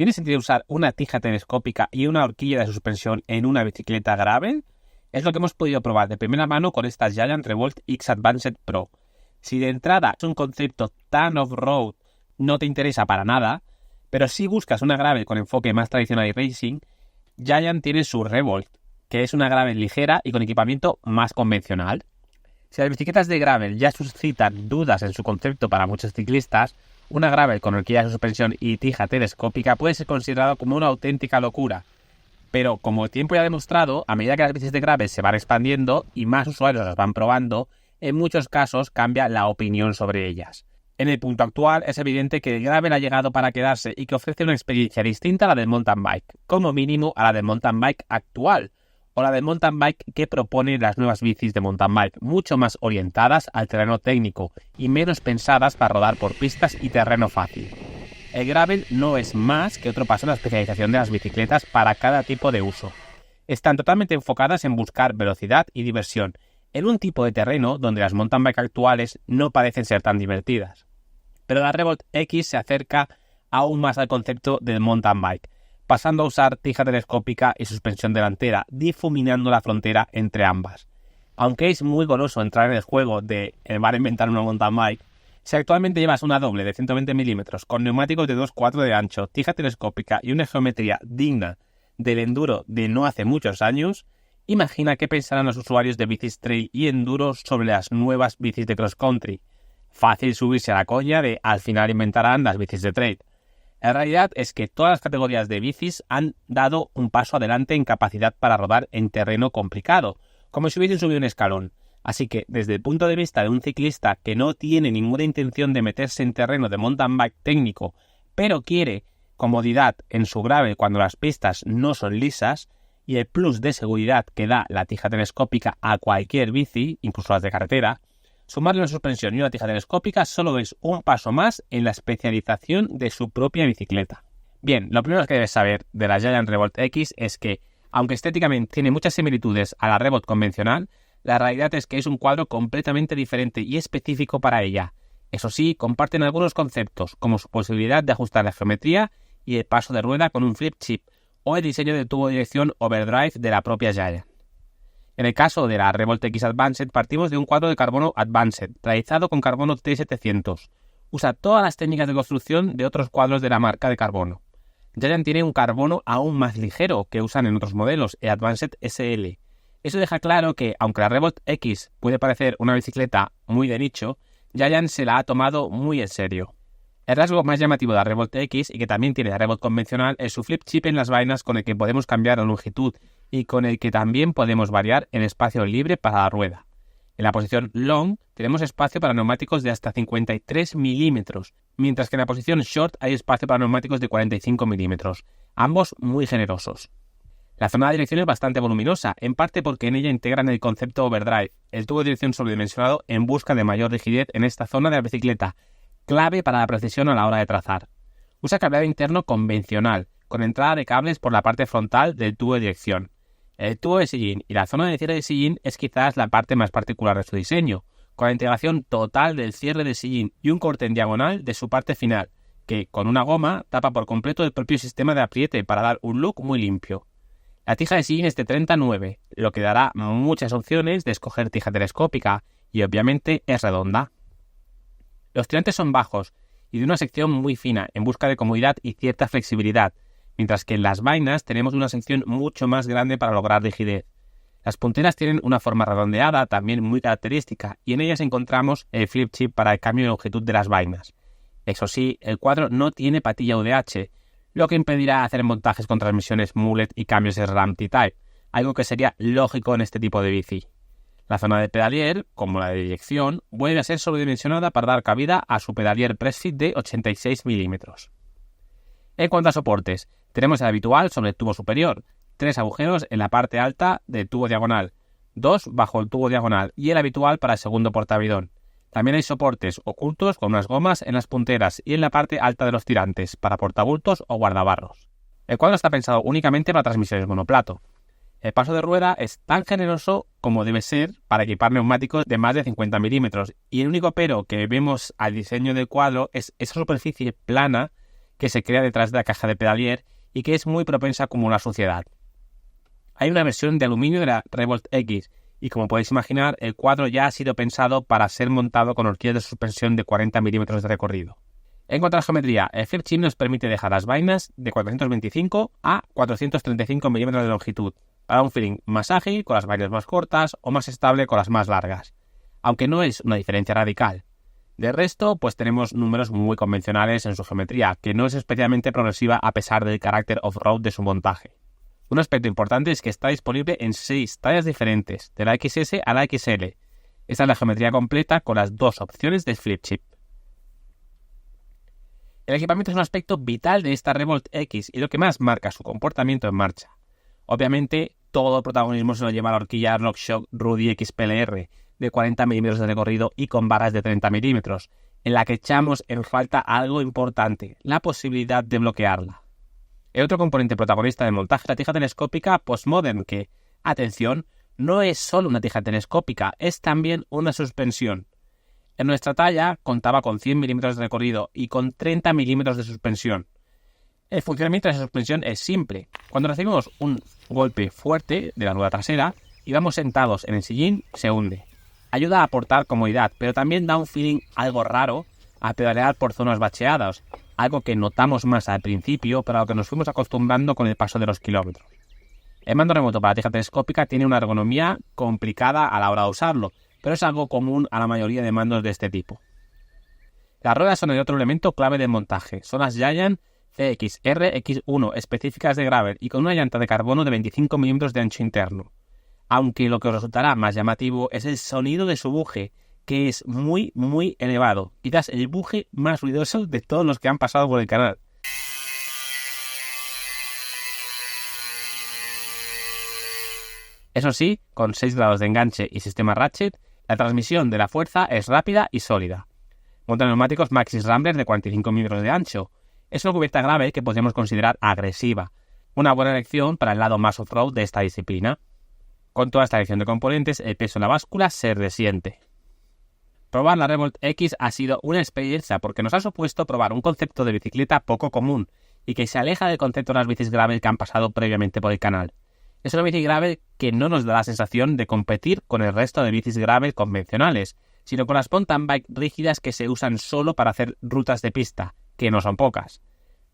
¿Tiene sentido usar una tija telescópica y una horquilla de suspensión en una bicicleta gravel? Es lo que hemos podido probar de primera mano con esta Giant Revolt X Advanced Pro. Si de entrada es un concepto tan off-road no te interesa para nada, pero si buscas una gravel con enfoque más tradicional y racing, Giant tiene su Revolt, que es una gravel ligera y con equipamiento más convencional. Si las bicicletas de gravel ya suscitan dudas en su concepto para muchos ciclistas, una gravel con horquilla de suspensión y tija telescópica puede ser considerado como una auténtica locura. Pero como el tiempo ya ha demostrado, a medida que las bicis de gravel se van expandiendo y más usuarios las van probando, en muchos casos cambia la opinión sobre ellas. En el punto actual es evidente que el gravel ha llegado para quedarse y que ofrece una experiencia distinta a la del mountain bike, como mínimo a la del mountain bike actual, o la del mountain bike que propone las nuevas bicis de mountain bike, mucho más orientadas al terreno técnico y menos pensadas para rodar por pistas y terreno fácil. El gravel no es más que otro paso en la especialización de las bicicletas para cada tipo de uso. Están totalmente enfocadas en buscar velocidad y diversión, en un tipo de terreno donde las mountain bike actuales no parecen ser tan divertidas. Pero la Revolt X se acerca aún más al concepto del mountain bike, pasando a usar tija telescópica y suspensión delantera, difuminando la frontera entre ambas. Aunque es muy goloso entrar en el juego de van a inventar una mountain bike, si actualmente llevas una doble de 120 mm con neumáticos de 2.4 de ancho, tija telescópica y una geometría digna del enduro de no hace muchos años, imagina qué pensarán los usuarios de bicis trail y enduro sobre las nuevas bicis de cross country. Fácil subirse a la coña de al final inventarán las bicis de trail. La realidad es que todas las categorías de bicis han dado un paso adelante en capacidad para rodar en terreno complicado, como si hubiesen subido un escalón. Así que, desde el punto de vista de un ciclista que no tiene ninguna intención de meterse en terreno de mountain bike técnico, pero quiere comodidad en su gravel cuando las pistas no son lisas, y el plus de seguridad que da la tija telescópica a cualquier bici, incluso las de carretera, sumarle una suspensión y una tija telescópica solo es un paso más en la especialización de su propia bicicleta. Bien, lo primero que debes saber de la Giant Revolt X es que, aunque estéticamente tiene muchas similitudes a la Revolt convencional, la realidad es que es un cuadro completamente diferente y específico para ella. Eso sí, comparten algunos conceptos, como su posibilidad de ajustar la geometría y el paso de rueda con un flip chip, o el diseño del tubo de dirección overdrive de la propia Giant. En el caso de la Revolt X Advanced partimos de un cuadro de carbono Advanced, realizado con carbono T700. Usa todas las técnicas de construcción de otros cuadros de la marca de carbono. Giant tiene un carbono aún más ligero que usan en otros modelos, el Advanced SL. Eso deja claro que, aunque la Revolt X puede parecer una bicicleta muy de nicho, Giant se la ha tomado muy en serio. El rasgo más llamativo de la Revolt X, y que también tiene la Revolt convencional, es su flip chip en las vainas con el que podemos cambiar la longitud y con el que también podemos variar el espacio libre para la rueda. En la posición long tenemos espacio para neumáticos de hasta 53 milímetros, mientras que en la posición short hay espacio para neumáticos de 45 milímetros, ambos muy generosos. La zona de dirección es bastante voluminosa, en parte porque en ella integran el concepto overdrive, el tubo de dirección sobredimensionado en busca de mayor rigidez en esta zona de la bicicleta, clave para la precisión a la hora de trazar. Usa cableado interno convencional, con entrada de cables por la parte frontal del tubo de dirección. El tubo de sillín y la zona de cierre de sillín es quizás la parte más particular de su diseño, con la integración total del cierre de sillín y un corte en diagonal de su parte final, que, con una goma, tapa por completo el propio sistema de apriete para dar un look muy limpio. La tija de sillín es de 39, lo que dará muchas opciones de escoger tija telescópica, y obviamente es redonda. Los tirantes son bajos y de una sección muy fina, en busca de comodidad y cierta flexibilidad, mientras que en las vainas tenemos una sección mucho más grande para lograr rigidez. Las punteras tienen una forma redondeada, también muy característica, y en ellas encontramos el flip chip para el cambio de longitud de las vainas. Eso sí, el cuadro no tiene patilla UDH, lo que impedirá hacer montajes con transmisiones mullet y cambios de SRAM T-Type, algo que sería lógico en este tipo de bici. La zona de pedalier, como la de dirección, vuelve a ser sobredimensionada para dar cabida a su pedalier press fit de 86 milímetros. En cuanto a soportes, tenemos el habitual sobre el tubo superior, 3 agujeros en la parte alta del tubo diagonal, 2 bajo el tubo diagonal y el habitual para el segundo portavidón. También hay soportes ocultos con unas gomas en las punteras y en la parte alta de los tirantes para portabultos o guardabarros. El cuadro está pensado únicamente para transmisiones monoplato. El paso de rueda es tan generoso como debe ser para equipar neumáticos de más de 50 milímetros y el único pero que vemos al diseño del cuadro es esa superficie plana que se crea detrás de la caja de pedalier y que es muy propensa a acumular suciedad. Hay una versión de aluminio de la Revolt X y, como podéis imaginar, el cuadro ya ha sido pensado para ser montado con horquillas de suspensión de 40 milímetros de recorrido. En cuanto a la geometría, el flip chip nos permite dejar las vainas de 425 a 435 milímetros de longitud, para un feeling más ágil con las vainas más cortas o más estable con las más largas, aunque no es una diferencia radical. De resto, pues tenemos números muy convencionales en su geometría, que no es especialmente progresiva a pesar del carácter off-road de su montaje. Un aspecto importante es que está disponible en 6 tallas diferentes, de la XS a la XL. Esta es la geometría completa con las 2 opciones de flip chip. El equipamiento es un aspecto vital de esta Revolt X y lo que más marca su comportamiento en marcha. Obviamente, todo el protagonismo se lo lleva la horquilla RockShox Rudy XPLR de 40 milímetros de recorrido y con barras de 30 milímetros, en la que echamos en falta algo importante, la posibilidad de bloquearla. El otro componente protagonista del montaje es la tija telescópica Postmodern que, atención, no es solo una tija telescópica, es también una suspensión. En nuestra talla contaba con 100 milímetros de recorrido y con 30 milímetros de suspensión. El funcionamiento de esa suspensión es simple. Cuando recibimos un golpe fuerte de la rueda trasera y vamos sentados en el sillín, se hunde. Ayuda a aportar comodidad, pero también da un feeling algo raro a pedalear por zonas bacheadas, algo que notamos más al principio, pero a lo que nos fuimos acostumbrando con el paso de los kilómetros. El mando remoto para la tija telescópica tiene una ergonomía complicada a la hora de usarlo, pero es algo común a la mayoría de mandos de este tipo. Las ruedas son el otro elemento clave del montaje. Son las Giant CXR X1 específicas de gravel y con una llanta de carbono de 25 milímetros de ancho interno. Aunque lo que os resultará más llamativo es el sonido de su buje, que es muy elevado. Quizás el buje más ruidoso de todos los que han pasado por el canal. Eso sí, con 6 grados de enganche y sistema ratchet, la transmisión de la fuerza es rápida y sólida. Monta neumáticos Maxxis Rambler de 45 milímetros de ancho. Es una cubierta gravel que podríamos considerar agresiva. Una buena elección para el lado más off-road de esta disciplina. Con toda esta elección de componentes, el peso en la báscula se resiente. Probar la Revolt X ha sido una experiencia porque nos ha supuesto probar un concepto de bicicleta poco común y que se aleja del concepto de las bicis gravel que han pasado previamente por el canal. Es una bici gravel que no nos da la sensación de competir con el resto de bicis gravel convencionales, sino con las mountain bike rígidas que se usan solo para hacer rutas de pista, que no son pocas.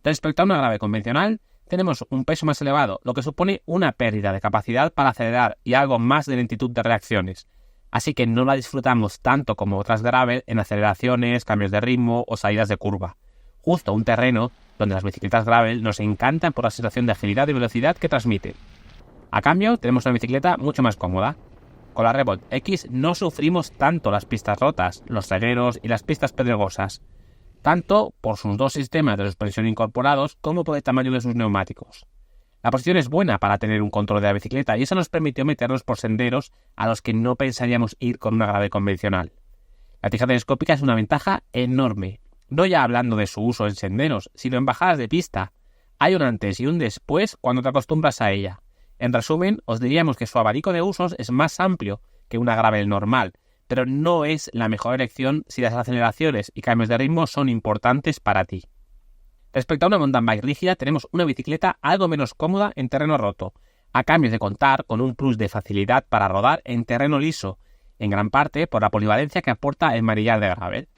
Respecto a una gravel convencional, tenemos un peso más elevado, lo que supone una pérdida de capacidad para acelerar y algo más de lentitud de reacciones. Así que no la disfrutamos tanto como otras gravel en aceleraciones, cambios de ritmo o salidas de curva. Justo un terreno donde las bicicletas gravel nos encantan por la sensación de agilidad y velocidad que transmiten. A cambio, tenemos una bicicleta mucho más cómoda. Con la Revolt X no sufrimos tanto las pistas rotas, los regueros y las pistas pedregosas, tanto por sus 2 sistemas de suspensión incorporados como por el tamaño de sus neumáticos. La posición es buena para tener un control de la bicicleta y eso nos permitió meternos por senderos a los que no pensaríamos ir con una gravel convencional. La tija telescópica es una ventaja enorme, no ya hablando de su uso en senderos, sino en bajadas de pista. Hay un antes y un después cuando te acostumbras a ella. En resumen, os diríamos que su abanico de usos es más amplio que una gravel normal, pero no es la mejor elección si las aceleraciones y cambios de ritmo son importantes para ti. Respecto a una mountain bike rígida, tenemos una bicicleta algo menos cómoda en terreno roto, a cambio de contar con un plus de facilidad para rodar en terreno liso, en gran parte por la polivalencia que aporta el manillar de gravel.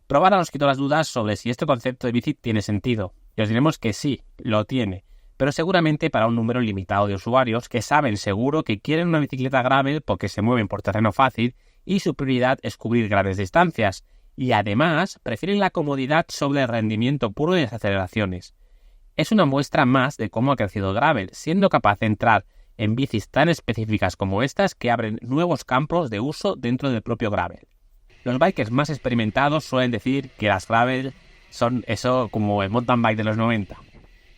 Probar nos quitó las dudas sobre si este concepto de bici tiene sentido, y os diremos que sí, lo tiene, pero seguramente para un número limitado de usuarios que saben seguro que quieren una bicicleta gravel porque se mueven por terreno fácil y su prioridad es cubrir grandes distancias, y además prefieren la comodidad sobre el rendimiento puro de las aceleraciones. Es una muestra más de cómo ha crecido el gravel, siendo capaz de entrar en bicis tan específicas como estas que abren nuevos campos de uso dentro del propio gravel. Los bikers más experimentados suelen decir que las gravel son eso como el mountain bike de los 90.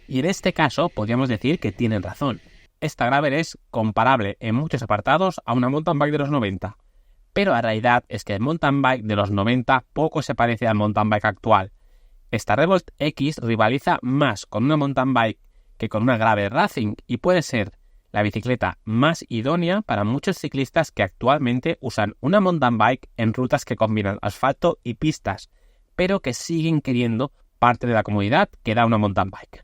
Y en este caso podríamos decir que tienen razón. Esta gravel es comparable en muchos apartados a una mountain bike de los 90. Pero la realidad es que el mountain bike de los 90 poco se parece al mountain bike actual. Esta Revolt X rivaliza más con una mountain bike que con una gravel racing y puede ser la bicicleta más idónea para muchos ciclistas que actualmente usan una mountain bike en rutas que combinan asfalto y pistas, pero que siguen queriendo parte de la comodidad que da una mountain bike.